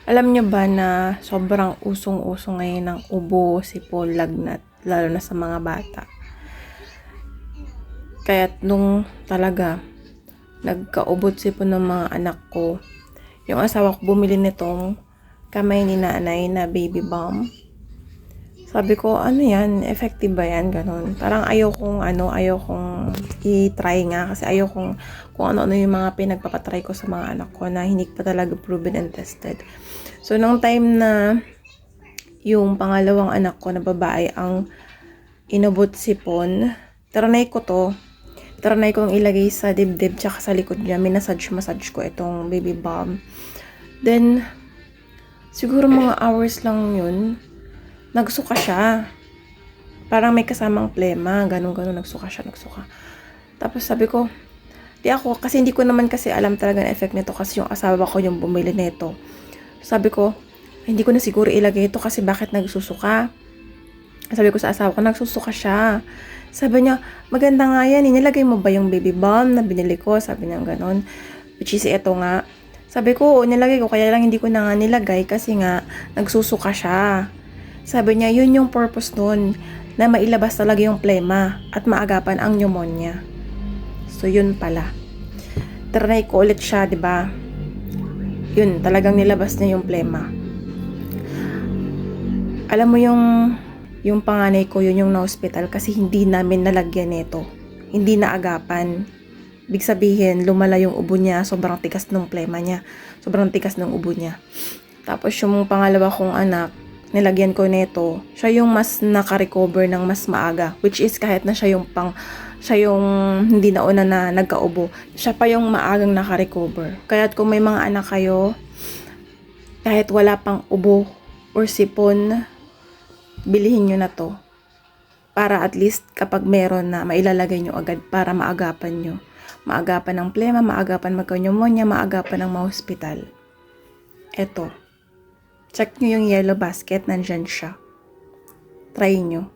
Alam nyo ba na sobrang usong-uso ngayon ng ubo, sipon, lagnat, lalo na sa mga bata. Kaya't nung talaga, nagkaubot sipon ng mga anak ko, yung asawa ko bumili nitong kamay ni nanay na baby balm. Sabi ko, ano yan? Effective ba yan? Ganon. Parang ayokong i-try nga kasi ayokong kung ano-ano yung mga pinagpapatry ko sa mga anak ko na hindi pa talaga proven and tested. So, nung time na yung pangalawang anak ko na babae ang inubot sipon, trinay ko to. Trinay kong ilagay sa dibdib tsaka sa likod niya. Minasage ko itong baby balm. Then, siguro mga hours lang yun, nagsuka siya. Parang may kasamang plema, ganun-ganun, nagsuka. Tapos sabi ko, kasi hindi ko naman kasi alam talaga na effect nito kasi yung asawa ko yung bumili nito. Sabi ko, hindi ko na siguro ilagay ito kasi bakit nagsusuka? Sabi ko sa asawa ko, nagsusuka siya. Sabi niya, maganda nga yan, inilagay mo ba yung baby balm na binili ko? Sabi niya ganun. Which is ito nga. Sabi ko, nilagay ko, kaya lang hindi ko na nga nilagay kasi nga, nagsusuka siya. Sabi niya, yun yung purpose nun, na mailabas talaga yung plema at maagapan ang pneumonia. So, yun pala. Trinay ko ulit siya, diba? Yun, talagang nilabas niya yung plema. Alam mo yung panganay ko, yun yung na-hospital kasi hindi namin nalagyan nito. Hindi naagapan. Big sabihin, lumala yung ubo niya, sobrang tikas ng plema niya. Sobrang tikas ng ubo niya. Tapos yung pangalawa kong anak, nilagyan ko nito, siya yung mas naka-recover ng mas maaga, which is kahit na siya yung hindi nauna na nagkaubo, siya pa yung maagang naka-recover. Kaya kung may mga anak kayo, kahit wala pang ubo or sipon, bilihin nyo na to. Para at least kapag meron na, mailalagay nyo agad para maagapan nyo. Maagapan ng plema, maagapan magka-pneumonia, maagapan ng ma-hospital. Eto. Check nyo yung yellow basket, nandyan siya. Try nyo.